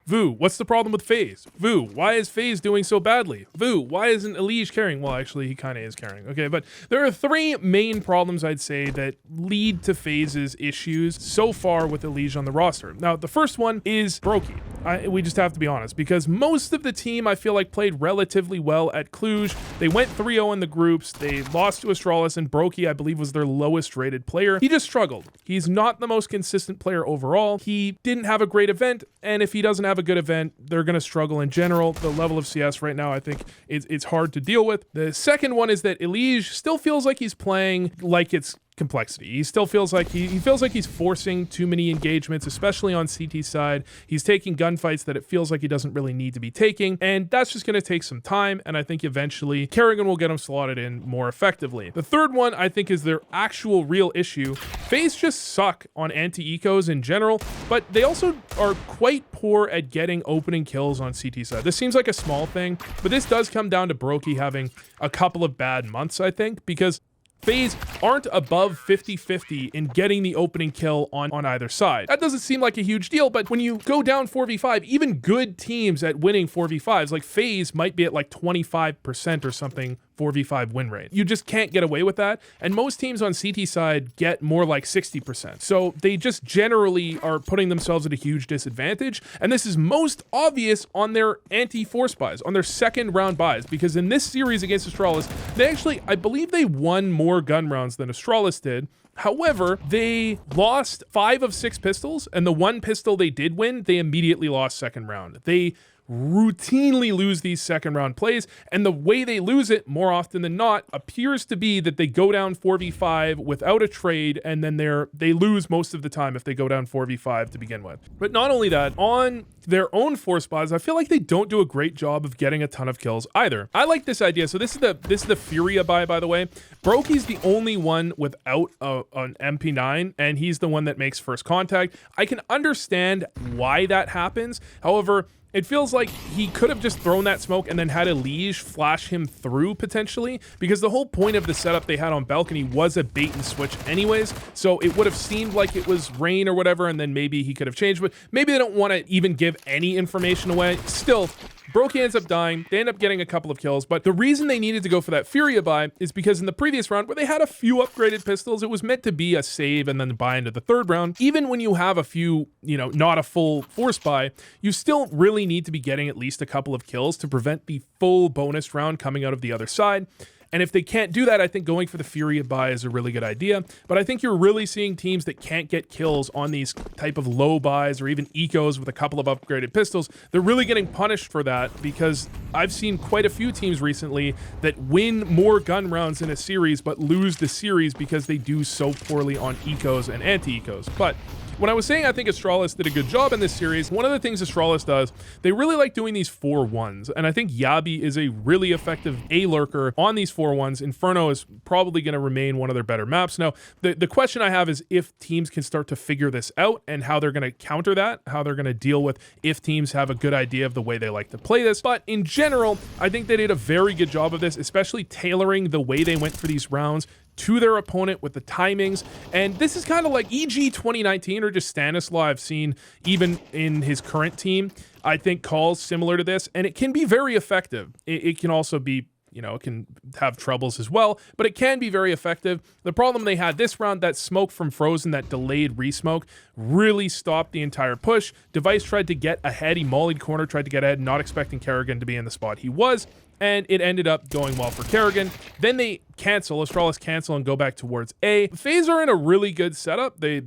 Vu, what's the problem with Faze? Vu, why is Faze doing so badly? Vu, why isn't Elige carrying? Well, actually, he kind of is carrying. Okay, but there are three main problems, I'd say, that lead to Faze's issues so far with Elige on the roster. Now, the first one is Brokey. We just have to be honest, because most of the team, I feel like, played relatively well at Cluj. They went 3-0 in the groups. They lost to Astralis, and Brokey, I believe, was their lowest rated player. He just struggled. He's not the most consistent player overall. He didn't have a great event, and if he doesn't have a good event, they're going to struggle in general. The level of CS right now, I think, it's hard to deal with. The second one is that Elige still feels like he's playing like it's complexity. He still feels like he feels like he's forcing too many engagements, especially on CT side. He's taking gunfights that it feels like he doesn't really need to be taking, and that's just going to take some time, and I think eventually Kerrigan will get him slotted in more effectively. The third one, I think, is their actual real issue. Faze just suck on anti-ecos in general, but they also are quite poor at getting opening kills on CT side. This seems like a small thing, but this does come down to Brokey having a couple of bad months, I think, because Faze aren't above 50-50 in getting the opening kill on either side. That doesn't seem like a huge deal, but when you go down 4v5, even good teams at winning 4v5s, like Faze might be at like 25% or something 4v5 win rate. You just can't get away with that, and most teams on CT side get more like 60%. So they just generally are putting themselves at a huge disadvantage, and this is most obvious on their anti-force buys, on their second round buys, because in this series against Astralis, they actually, I believe they won more gun rounds than Astralis did. However, they lost 5 of 6 pistols, and the one pistol they did win, they immediately lost second round. They routinely lose these second round plays, and the way they lose it more often than not appears to be that they go down 4v5 without a trade, and then they lose most of the time if they go down 4v5 to begin with. But not only that, on their own force buys, I feel like they don't do a great job of getting a ton of kills either. I like this idea. So this is the Furia buy, by the way. Brokey's the only one without an MP9, and he's the one that makes first contact. I can understand why that happens. However, it feels like he could have just thrown that smoke and then had Elige flash him through potentially, because the whole point of the setup they had on balcony was a bait and switch anyways. So it would have seemed like it was rain or whatever, and then maybe he could have changed, but maybe they don't want to even give any information away. Still, Brokey ends up dying. They end up getting a couple of kills, but the reason they needed to go for that Furia buy is because in the previous round where they had a few upgraded pistols, it was meant to be a save and then buy into the third round. Even when you have a few, not a full force buy, you still really need to be getting at least a couple of kills to prevent the full bonus round coming out of the other side. And if they can't do that, I think going for the Furia buy is a really good idea. But I think you're really seeing teams that can't get kills on these type of low buys or even ecos with a couple of upgraded pistols. They're really getting punished for that, because I've seen quite a few teams recently that win more gun rounds in a series but lose the series because they do so poorly on ecos and anti-ecos. But when I was saying I think Astralis did a good job in this series, one of the things Astralis does, they really like doing these 4-1s, and I think Yabi is a really effective A-lurker on these 4-1s. Inferno is probably going to remain one of their better maps. Now, the question I have is if teams can start to figure this out and how they're going to counter that, how they're going to deal with if teams have a good idea of the way they like to play this. But in general, I think they did a very good job of this, especially tailoring the way they went for these rounds to their opponent with the timings. And this is kind of like EG 2019 or just Stanislaw I've seen even in his current team. I think calls similar to this, and it can be very effective. It can also be, it can have troubles as well, but it can be very effective. The problem they had this round, that smoke from Frozen, that delayed resmoke, really stopped the entire push. Device tried to get ahead. He mollied corner, tried to get ahead, not expecting Kerrigan to be in the spot he was, and it ended up going well for Kerrigan. Then they cancel, Astralis cancel and go back towards A. Faze are in a really good setup. They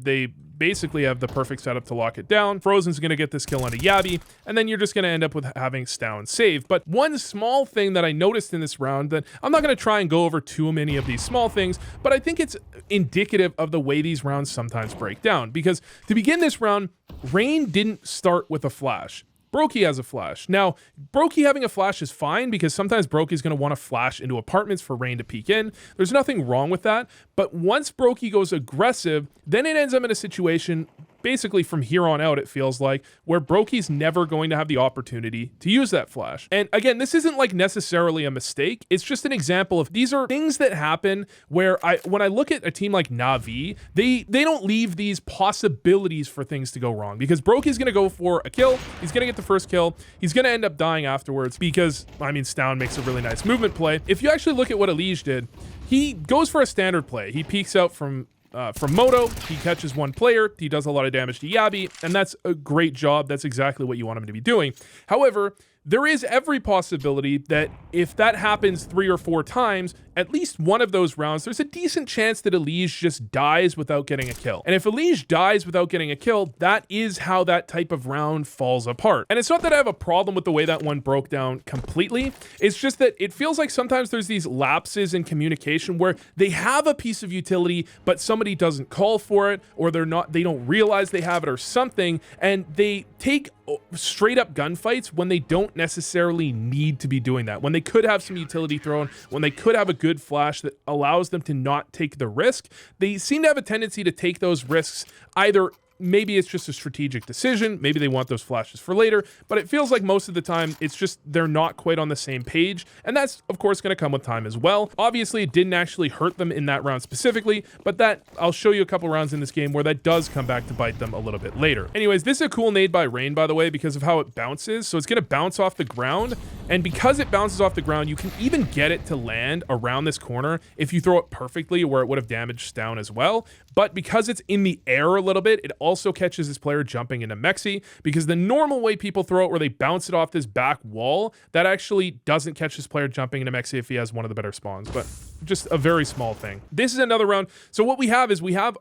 basically have the perfect setup to lock it down. Frozen's going to get this kill onto Yabi, and then you're just going to end up with having Stown save. But one small thing that I noticed in this round, that I'm not going to try and go over too many of these small things, but I think it's indicative of the way these rounds sometimes break down. Because to begin this round, Rain didn't start with a flash. Brokey has a flash. Now, Brokey having a flash is fine, because sometimes Brokey's going to want to flash into apartments for Rain to peek in. There's nothing wrong with that. But once Brokey goes aggressive, then it ends up in a situation basically from here on out, it feels like, where Brokey's never going to have the opportunity to use that flash. And again, this isn't like necessarily a mistake. It's just an example of these are things that happen where when I look at a team like Na'Vi, they don't leave these possibilities for things to go wrong, because Brokey's going to go for a kill. He's going to get the first kill. He's going to end up dying afterwards because, I mean, Stown makes a really nice movement play. If you actually look at what Elige did, he goes for a standard play. He peeks out from Moto, he catches one player, he does a lot of damage to Yabi, and that's a great job. That's exactly what you want him to be doing. However, there is every possibility that if that happens 3 or 4 times, at least one of those rounds, there's a decent chance that Elige just dies without getting a kill. And if Elige dies without getting a kill, that is how that type of round falls apart. And it's not that I have a problem with the way that one broke down completely. It's just that it feels like sometimes there's these lapses in communication where they have a piece of utility, but somebody doesn't call for it, or they don't realize they have it or something, and they take straight up gunfights when they don't necessarily need to be doing that, when they could have some utility thrown, when they could have a good flash that allows them to not take the risk. They seem to have a tendency to take those risks. Either maybe it's just a strategic decision, maybe they want those flashes for later, but it feels like most of the time it's just they're not quite on the same page, and that's of course going to come with time as well. Obviously it didn't actually hurt them in that round specifically, but that I'll show you a couple rounds in this game where that does come back to bite them a little bit later. Anyways, this is a cool nade by Rain, by the way, because of how it bounces. So it's going to bounce off the ground, and because it bounces off the ground, you can even get it to land around this corner if you throw it perfectly, where it would have damaged Stown as well. But because it's in the air a little bit, it also catches this player jumping into Mexi, because the normal way people throw it, where they bounce it off this back wall, that actually doesn't catch this player jumping into Mexi if he has one of the better spawns, but just a very small thing. This is another round. So what we have is we have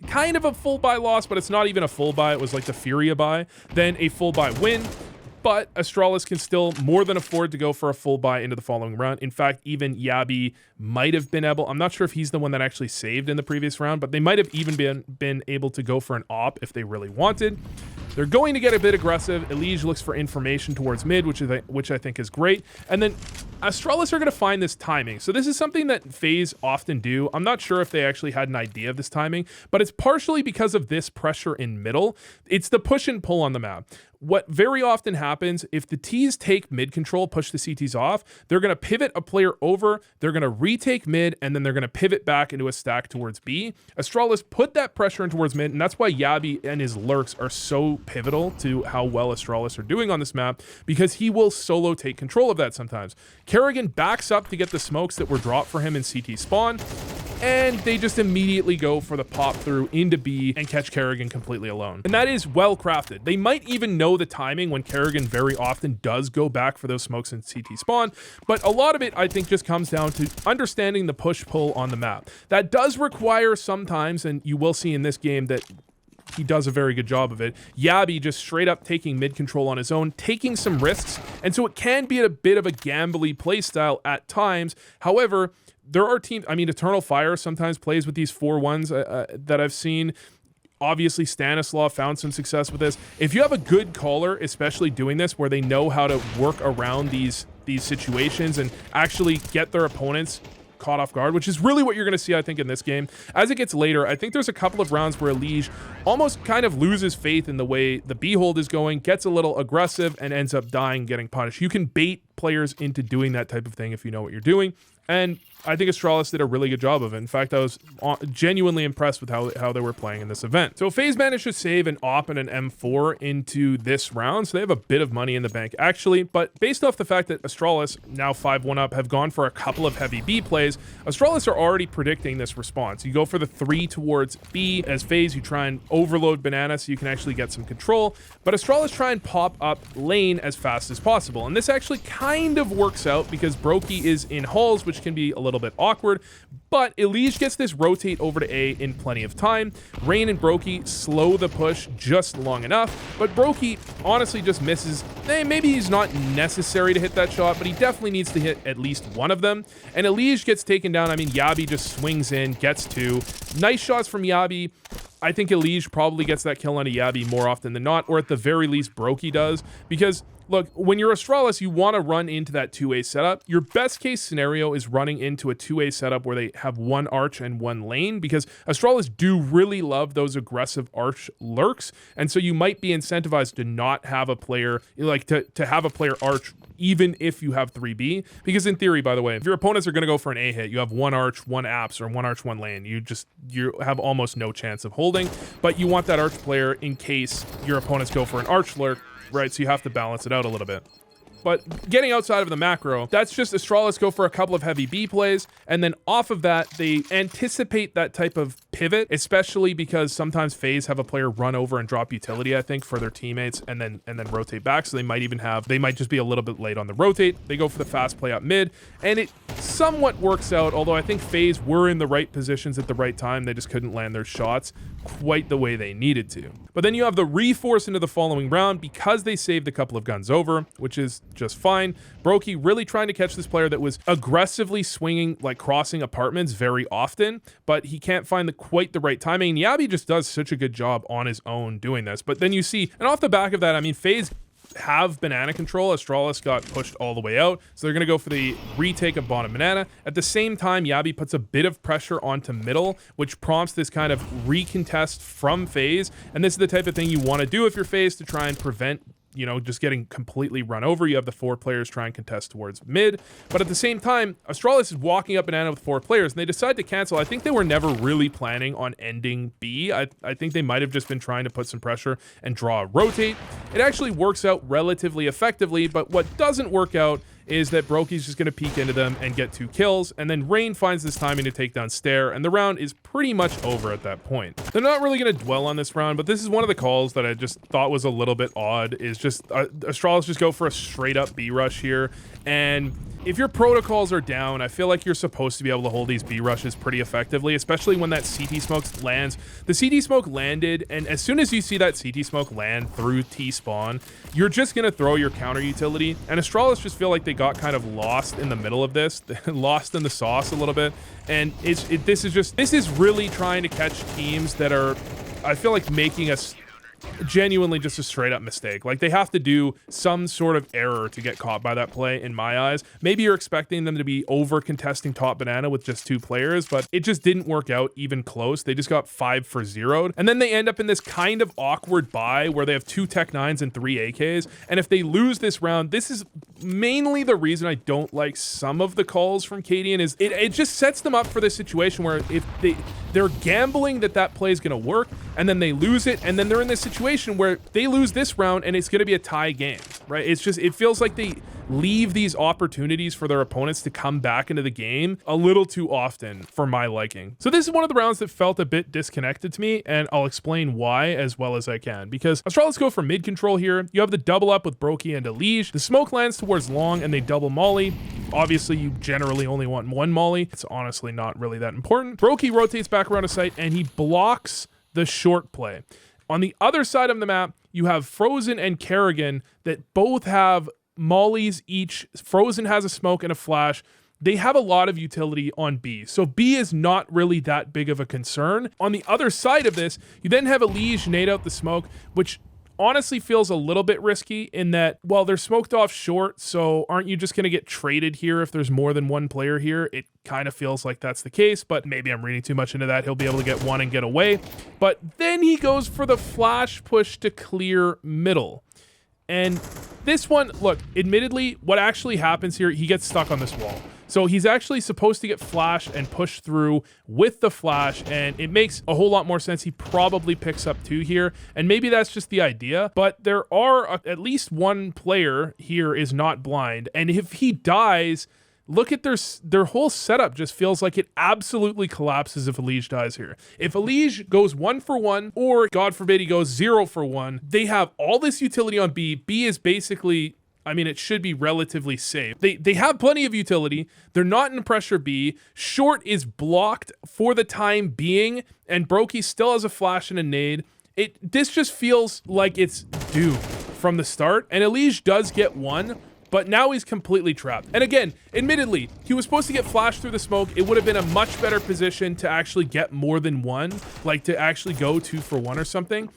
kind of a full buy loss, but it's not even a full buy. It was like the Furia buy, then a full buy win. But Astralis can still more than afford to go for a full buy into the following round. In fact, even Yabi might have been able, I'm not sure if he's the one that actually saved in the previous round, but they might have even been able to go for an op if they really wanted. They're going to get a bit aggressive. Elige looks for information towards mid, which I think is great. And then Astralis are going to find this timing. So this is something that Faze often do. I'm not sure if they actually had an idea of this timing, but it's partially because of this pressure in middle. It's the push and pull on the map. What very often happens, if the T's take mid control, push the CTs off, they're going to pivot a player over, they're going to retake mid, and then they're going to pivot back into a stack towards B. Astralis put that pressure in towards mid, and that's why Yabi and his lurks are so pivotal to how well Astralis are doing on this map, because he will solo take control of that sometimes. Kerrigan backs up to get the smokes that were dropped for him in CT spawn, and they just immediately go for the pop through into B and catch Kerrigan completely alone. And that is well crafted. They might even know the timing when Kerrigan very often does go back for those smokes in CT spawn, but a lot of it I think just comes down to understanding the push-pull on the map. That does require sometimes, and you will see in this game that he does a very good job of it, Yabi just straight up taking mid control on his own, taking some risks, and so it can be a bit of a gambly playstyle at times. However, there are teams, I mean, Eternal Fire sometimes plays with these 4-1s that I've seen. Obviously, Stanislav found some success with this. If you have a good caller, especially doing this, where they know how to work around these situations and actually get their opponents caught off guard, which is really what you're going to see, I think, in this game. As it gets later, I think there's a couple of rounds where Elige almost kind of loses faith in the way the B-hold is going, gets a little aggressive, and ends up dying, getting punished. You can bait players into doing that type of thing if you know what you're doing. And I think Astralis did a really good job of it. In fact, I was genuinely impressed with how they were playing in this event. So Faze managed to save an op and an M4 into this round, so they have a bit of money in the bank, actually. But based off the fact that Astralis, now 5-1 up, have gone for a couple of heavy B plays, Astralis are already predicting this response. You go for the 3 towards B. As Faze, you try and overload Banana so you can actually get some control. But Astralis try and pop up lane as fast as possible. And this actually kind of works out because Brokey is in halls, which can be a little bit awkward, but Elige gets this rotate over to A in plenty of time. Rain and Brokey slow the push just long enough, but Brokey honestly just misses. Maybe he's not necessary to hit that shot, but he definitely needs to hit at least one of them. And Elige gets taken down. I mean, Yabi just swings in, gets 2. Nice shots from Yabi. I think Elige probably gets that kill on a Yabi more often than not, or at the very least Brokey does, because look, when you're Astralis, you want to run into that 2A setup. Your best case scenario is running into a 2A setup where they have one arch and one lane, because Astralis do really love those aggressive arch lurks, and so you might be incentivized to not have a player, like to have a player arch even if you have 3B, because in theory, by the way, if your opponents are going to go for an A hit, you have one arch, one apps, or one arch, one lane. You have almost no chance of holding, but you want that arch player in case your opponents go for an arch lurk, right? So you have to balance it out a little bit. But getting outside of the macro, that's just Astralis go for a couple of heavy B plays, and then off of that, they anticipate that type of pivot, especially because sometimes Faze have a player run over and drop utility, I think, for their teammates, and then rotate back. So they might just be a little bit late on the rotate. They go for the fast play up mid, and it somewhat works out, although I think Faze were in the right positions at the right time. They just couldn't land their shots quite the way they needed to. But then you have the reforce into the following round because they saved a couple of guns over, which is just fine. Brokey really trying to catch this player that was aggressively swinging, like crossing apartments very often, but he can't find quite the right timing. And Yabi just does such a good job on his own doing this. But then you see, and off the back of that, I mean, Faze have banana control. Astralis got pushed all the way out, so they're going to go for the retake of bottom banana. At the same time, Yabi puts a bit of pressure onto middle, which prompts this kind of recontest from Faze, and this is the type of thing you want to do if you're Faze to try and prevent, you know, just getting completely run over. You have the 4 players try and contest towards mid, but at the same time, Astralis is walking up banana with 4 players, and they decide to cancel. I think they were never really planning on ending B. I think they might have just been trying to put some pressure and draw a rotate. It actually works out relatively effectively, but what doesn't work out is that Brokey's just going to peek into them and get 2 kills, and then Rain finds this timing to take down Stair, and the round is pretty much over at that point. They're not really going to dwell on this round, but this is one of the calls that I just thought was a little bit odd, is just Astralis just go for a straight up B rush here, and if your protocols are down, I feel like you're supposed to be able to hold these B rushes pretty effectively, especially when that CT smoke lands. The CT smoke landed, and as soon as you see that CT smoke land through T spawn, you're just going to throw your counter utility, and Astralis just feel like they got kind of lost in the middle of this, lost in the sauce a little bit, and this is really trying to catch teams that are, I feel like, making us genuinely just a straight up mistake. Like, they have to do some sort of error to get caught by that play in my eyes. Maybe you're expecting them to be over contesting top banana with just 2 players, but it just didn't work out even close. They just got 5 for 0'd, and then they end up in this kind of awkward bye where they have 2 Tech 9s and 3 AKs, and if they lose this round, this is mainly the reason I don't like some of the calls from Cadian, is it just sets them up for this situation where if they're gambling that play is going to work, and then they lose it, and then they're in this situation where they lose this round and it's going to be a tie game, right? It feels like they leave these opportunities for their opponents to come back into the game a little too often for my liking. So this is one of the rounds that felt a bit disconnected to me, and I'll explain why as well as I can, because Astralis go for mid control here. You have the double up with Brokey and Elige. The smoke lands towards long and they double molly. Obviously, you generally only want 1 molly. It's honestly not really that important. Brokey rotates back around a site and he blocks the short play. On the other side of the map, you have Frozen and Kerrigan that both have mollies each. Frozen has a smoke and a flash. They have a lot of utility on B, so B is not really that big of a concern. On the other side of this, you then have Elige nade out the smoke, which honestly feels a little bit risky in that, well, they're smoked off short, so aren't you just going to get traded here if there's more than 1 player here? It kind of feels like that's the case, but maybe I'm reading too much into that. He'll be able to get 1 and get away. But then he goes for the flash push to clear middle. And this one, look, admittedly, what actually happens here, he gets stuck on this wall. So he's actually supposed to get flashed and pushed through with the flash, and it makes a whole lot more sense. He probably picks up 2 here, and maybe that's just the idea, but there are at least 1 player here is not blind, and if he dies, look at their whole setup just feels like it absolutely collapses if Elige dies here. If Elige goes 1 for 1, or God forbid he goes 0 for 1, they have all this utility on B. B is basically, I mean, it should be relatively safe. They have plenty of utility. They're not in pressure B. Short is blocked for the time being, and Brokey still has a flash and a nade. This just feels like it's doomed from the start, and Elige does get 1, but now he's completely trapped. And again, admittedly, he was supposed to get flashed through the smoke. It would have been a much better position to actually get more than one, like to actually go 2 for 1 or something.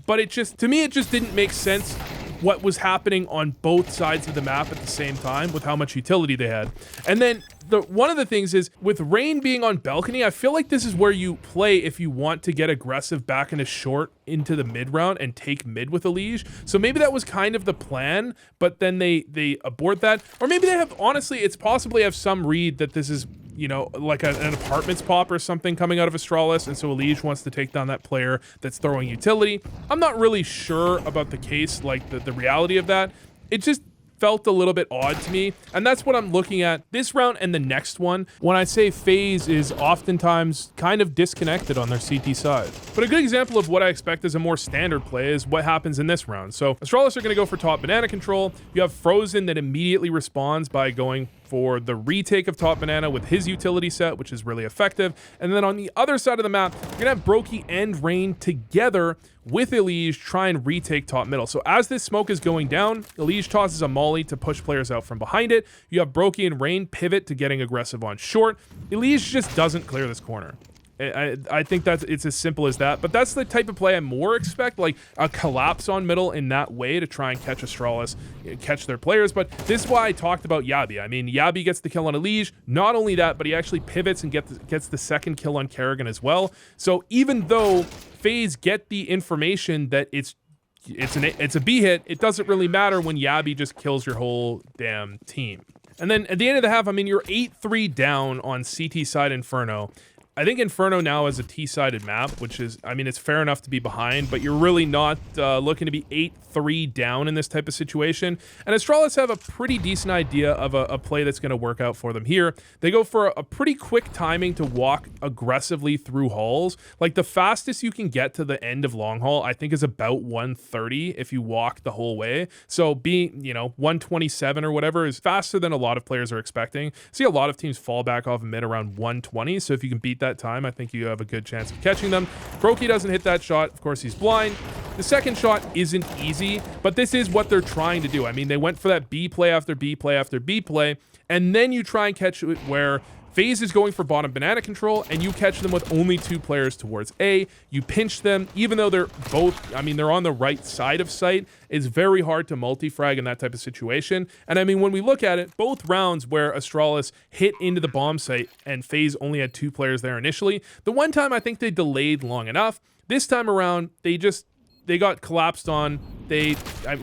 But it just, to me, it just didn't make sense what was happening on both sides of the map at the same time with how much utility they had. And then one of the things is with Rain being on balcony, I feel like this is where you play if you want to get aggressive back into short into the mid round and take mid with Elige. So maybe that was kind of the plan, but then they abort that. Or maybe they have, honestly, it's possibly have some read that this is, you know, like an apartments pop or something coming out of Astralis, and so Elige wants to take down that player that's throwing utility. I'm not really sure about the case, like the reality of that. It just felt a little bit odd to me, and that's what I'm looking at this round and the next one when I say Faze is oftentimes kind of disconnected on their CT side. But a good example of what I expect as a more standard play is what happens in this round. So Astralis are going to go for top banana control. You have Frozen that immediately responds by going for the retake of top banana with his utility set, which is really effective. And then on the other side of the map, you're gonna have Brokey and Rain together with Elige try and retake top middle. So as this smoke is going down, Elige tosses a molly to push players out from behind it. You have Brokey and Rain pivot to getting aggressive on short. Elige just doesn't clear this corner. I think it's as simple as that, but that's the type of play I more expect, like a collapse on middle in that way to try and catch Astralis, catch their players. But this is why I talked about Yabi. I mean, Yabi gets the kill on Elige. Not only that, but he actually pivots and gets the second kill on Kerrigan as well. So even though FaZe get the information that it's a B hit, it doesn't really matter when Yabi just kills your whole damn team. And then at the end of the half, I mean, you're 8-3 down on CT side Inferno. I think Inferno now is a T-sided map, which is, I mean, it's fair enough to be behind, but you're really not looking to be 8-3 down in this type of situation. And Astralis have a pretty decent idea of a play that's going to work out for them here. They go for a pretty quick timing to walk aggressively through halls. Like, the fastest you can get to the end of long haul, I think, is about 130 if you walk the whole way. So being, you know, 127 or whatever is faster than a lot of players are expecting. See a lot of teams fall back off of mid around 120, so if you can beat that time, I think you have a good chance of catching them. Brokey doesn't hit that shot. Of course, he's blind. The second shot isn't easy, but this is what they're trying to do. I mean, they went for that B play after B play after B play, and then you try and catch it where FaZe is going for bottom banana control, and you catch them with only 2 players towards A. You pinch them, even though they're both, I mean, they're on the right side of site. It's very hard to multi-frag in that type of situation. And I mean, when we look at it, both rounds where Astralis hit into the bomb site and FaZe only had 2 players there initially, the one time I think they delayed long enough. This time around, they got collapsed on.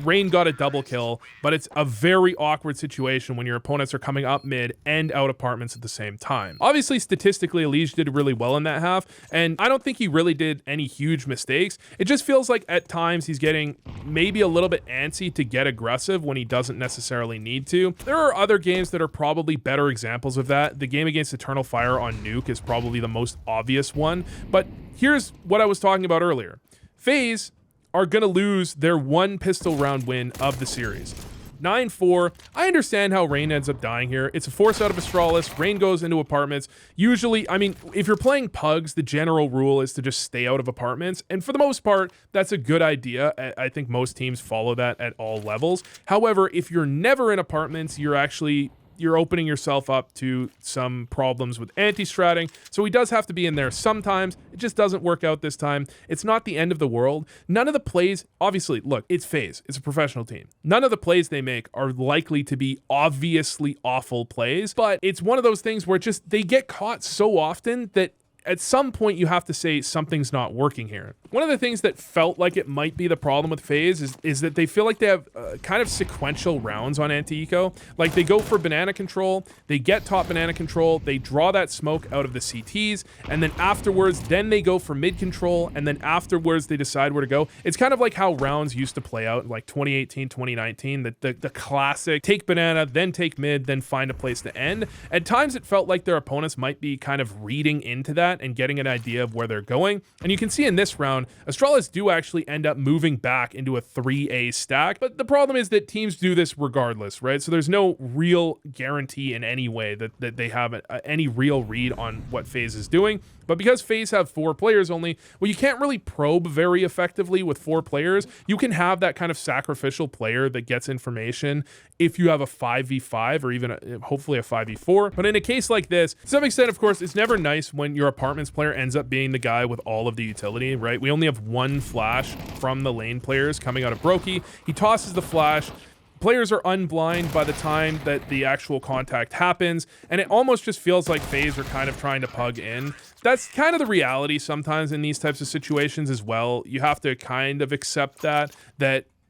Rain got a double kill, but it's a very awkward situation when your opponents are coming up mid and out apartments at the same time. Obviously, statistically, Elige did really well in that half, and I don't think he really did any huge mistakes. It just feels like at times he's getting maybe a little bit antsy to get aggressive when he doesn't necessarily need to. There are other games that are probably better examples of that. The game against Eternal Fire on Nuke is probably the most obvious one, but here's what I was talking about earlier. FaZe are going to lose their 1 pistol round win of the series. 9-4. I understand how Rain ends up dying here. It's a force out of Astralis. Rain goes into apartments. Usually, I mean, if you're playing pugs, the general rule is to just stay out of apartments. And for the most part, that's a good idea. I think most teams follow that at all levels. However, if you're never in apartments, you're opening yourself up to some problems with anti-stratting. So he does have to be in there sometimes. It just doesn't work out this time. It's not the end of the world. None of the plays, obviously, look, it's FaZe. It's a professional team. None of the plays they make are likely to be obviously awful plays, but it's one of those things where they get caught so often that at some point you have to say something's not working here. One of the things that felt like it might be the problem with FaZe is that they feel like they have kind of sequential rounds on anti-eco. Like, they go for banana control, they get top banana control, they draw that smoke out of the CTs, and then afterwards, then they go for mid control, and then afterwards they decide where to go. It's kind of like how rounds used to play out in like 2018, 2019, the classic take banana, then take mid, then find a place to end. At times it felt like their opponents might be kind of reading into that and getting an idea of where they're going. And you can see in this round, Astralis do actually end up moving back into a 3A stack, but the problem is that teams do this regardless, right? So there's no real guarantee in any way that they have any real read on what FaZe is doing. But because Faze have 4 players only, well, you can't really probe very effectively with 4 players. You can have that kind of sacrificial player that gets information if you have a 5v5 or even hopefully a 5v4. But in a case like this, to some extent, of course, it's never nice when your apartments player ends up being the guy with all of the utility, right? We only have 1 flash from the lane players coming out of Brokey. He tosses the flash. Players are unblind by the time that the actual contact happens, and it almost just feels like Faze are kind of trying to pug in. That's kind of the reality sometimes in these types of situations as well. You have to kind of accept that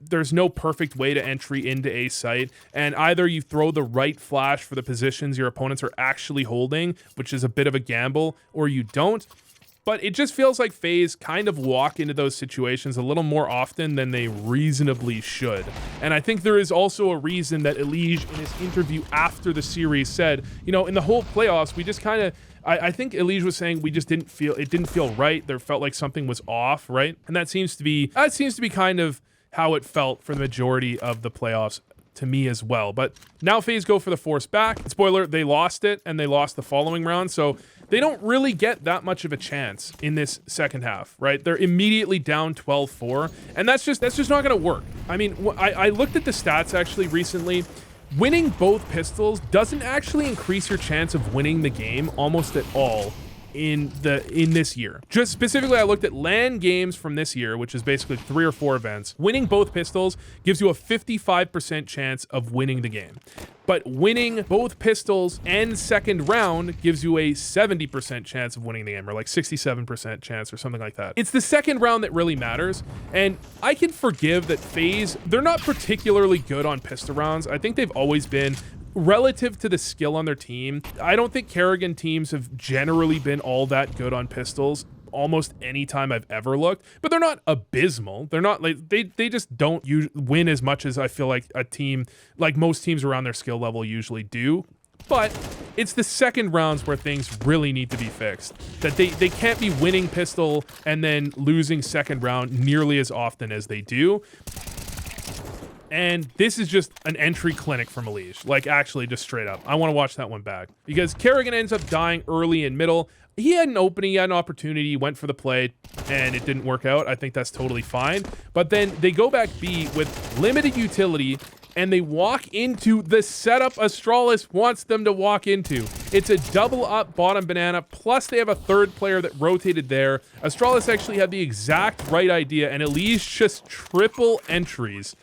there's no perfect way to entry into a site, and either you throw the right flash for the positions your opponents are actually holding, which is a bit of a gamble, or you don't. But it just feels like Faze kind of walk into those situations a little more often than they reasonably should. And I think there is also a reason that Elige in his interview after the series said, you know, in the whole playoffs, we just kind of, I think Elige was saying we just didn't feel right. There felt like something was off, right? And that seems to be kind of how it felt for the majority of the playoffs to me as well. But now Faze go for the force back. Spoiler, they lost it, and they lost the following round, so they don't really get that much of a chance in this second half, right? They're immediately down 12-4, and that's just not gonna work. I mean, I looked at the stats actually recently. Winning both pistols doesn't actually increase your chance of winning the game almost at all in this year. Just specifically, I looked at LAN games from this year, which is basically 3 or 4 events. Winning both pistols gives you a 55% chance of winning the game. But winning both pistols and second round gives you a 70% chance of winning the game, or like 67% chance or something like that. It's the second round that really matters, and I can forgive that Faze, they're not particularly good on pistol rounds. I think they've always been relative to the skill on their team. I don't think Kerrigan teams have generally been all that good on pistols almost any time I've ever looked, but they're not abysmal. They're not like, they just don't win as much as I feel like a team, like most teams around their skill level usually do. But it's the second rounds where things really need to be fixed. That they can't be winning pistol and then losing second round nearly as often as they do. And this is just an entry clinic from Elige. Like, actually, just straight up. I want to watch that one back. Because Kerrigan ends up dying early and middle. He had an opening, he had an opportunity, he went for the play, and it didn't work out. I think that's totally fine. But then they go back B with limited utility, and they walk into the setup Astralis wants them to walk into. It's a double up bottom banana, plus they have a third player that rotated there. Astralis actually had the exact right idea, and Elige just triple entries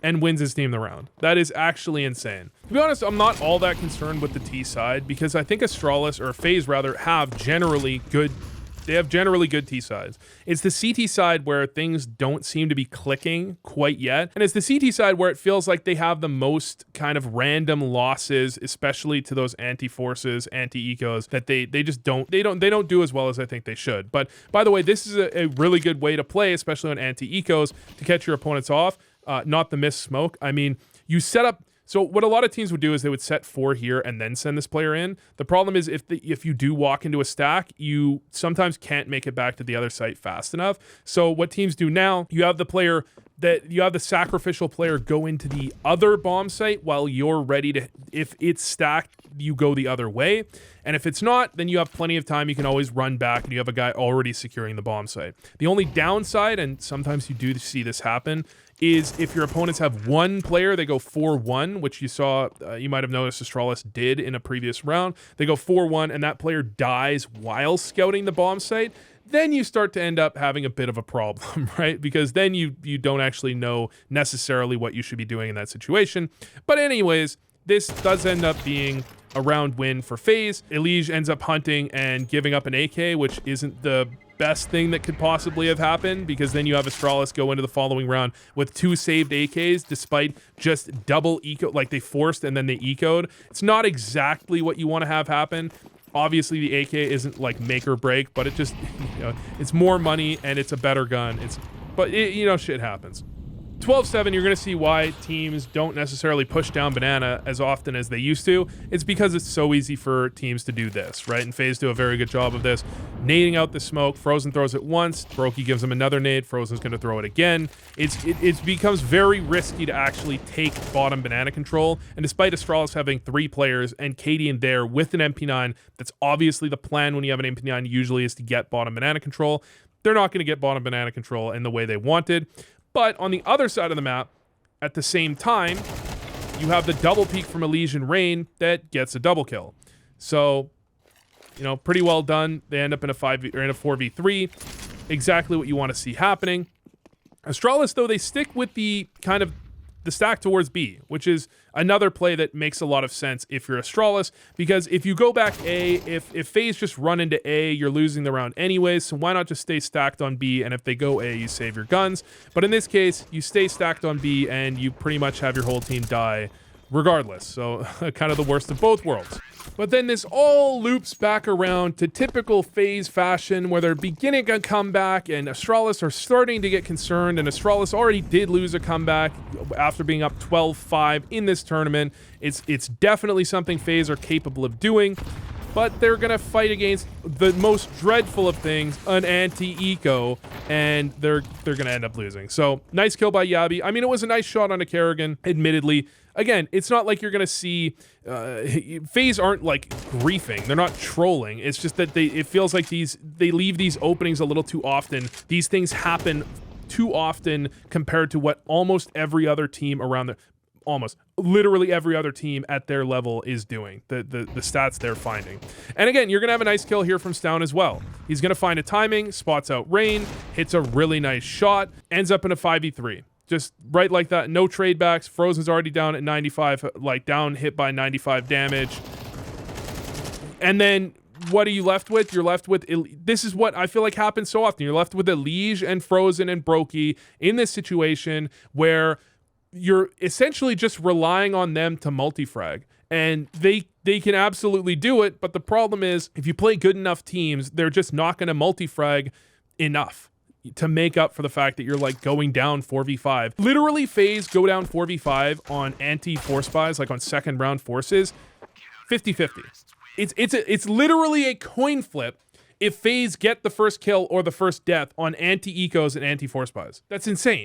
and wins his team the round. That is actually insane. To be honest, I'm not all that concerned with the T side because I think Astralis, or Faze rather, have generally good T sides. It's the CT side where things don't seem to be clicking quite yet. And it's the CT side where it feels like they have the most kind of random losses, especially to those anti-forces, anti-ecos, that they just don't do as well as I think they should. But by the way, this is a really good way to play, especially on anti-ecos, to catch your opponents off. Not the miss smoke. I mean, you set up. So what a lot of teams would do is they would set 4 here and then send this player in. The problem is if you do walk into a stack, you sometimes can't make it back to the other site fast enough. So what teams do now, you have the sacrificial player go into the other bomb site while you're ready to, if it's stacked, you go the other way. And if it's not, then you have plenty of time. You can always run back and you have a guy already securing the bomb site. The only downside, and sometimes you do see this happen, is if your opponents have one player, they go 4-1, which you saw, you might have noticed Astralis did in a previous round. They go 4-1 and that player dies while scouting the bomb site. Then you start to end up having a bit of a problem, right? Because then you don't actually know necessarily what you should be doing in that situation. But anyways, this does end up being a round win for Faze. Elige ends up hunting and giving up an AK, which isn't the best thing that could possibly have happened, because then you have Astralis go into the following round with 2 saved AKs despite just double eco, like they forced and then they ecoed. It's not exactly what you want to have happen. Obviously the AK isn't like make or break, but it just, it's more money and it's a better gun. But shit happens. 12-7, you're going to see why teams don't necessarily push down banana as often as they used to. It's because it's so easy for teams to do this, right? And Faze do a very good job of this. Nading out the smoke, Frozen throws it once, Brokey gives him another nade, Frozen's going to throw it again. It becomes very risky to actually take bottom banana control, and despite Astralis having 3 players and Katie in there with an MP9, that's obviously the plan when you have an MP9 usually is to get bottom banana control. They're not going to get bottom banana control in the way they wanted. But on the other side of the map, at the same time, you have the double peek from Elysian Rain that gets a double kill. So, you know, pretty well done. They end up in a 4v3. Exactly what you want to see happening. Astralis, though, they stick with the kind of the stack towards B, which is another play that makes a lot of sense if you're Astralis, because if you go back A, if Faze just run into A, you're losing the round anyways, so why not just stay stacked on B, and if they go A, you save your guns. But in this case, you stay stacked on B, and you pretty much have your whole team die regardless, so kind of the worst of both worlds. But then this all loops back around to typical Faze fashion where they're beginning a comeback and Astralis are starting to get concerned, and Astralis already did lose a comeback after being up 12-5 in this tournament. It's definitely something Faze are capable of doing, but they're going to fight against the most dreadful of things, an anti-eco, and they're going to end up losing. So, nice kill by Yabi. I mean, it was a nice shot on a Kerrigan, admittedly. Again, it's not like you're going to see... Faze aren't, like, griefing. They're not trolling. It's just that it feels like they leave these openings a little too often. These things happen too often compared to what almost every other team around the... Almost literally every other team at their level is doing, the stats they're finding. And again, you're going to have a nice kill here from Stown as well. He's going to find a timing, spots out Rain, hits a really nice shot, ends up in a 5v3. Just right like that, no trade backs. Frozen's already down at 95, like down hit by 95 damage. And then what are you left with? You're left with, this is what I feel like happens so often. You're left with Elige and Frozen and Brokey in this situation where you're essentially just relying on them to multi-frag. And they can absolutely do it, but the problem is if you play good enough teams, they're just not going to multi-frag enough to make up for the fact that you're like going down 4v5. Literally Faze go down 4v5 on anti-force buys, like on second round forces, 50-50. It's literally a coin flip if Faze get the first kill or the first death on anti-ecos and anti-force buys. That's insane.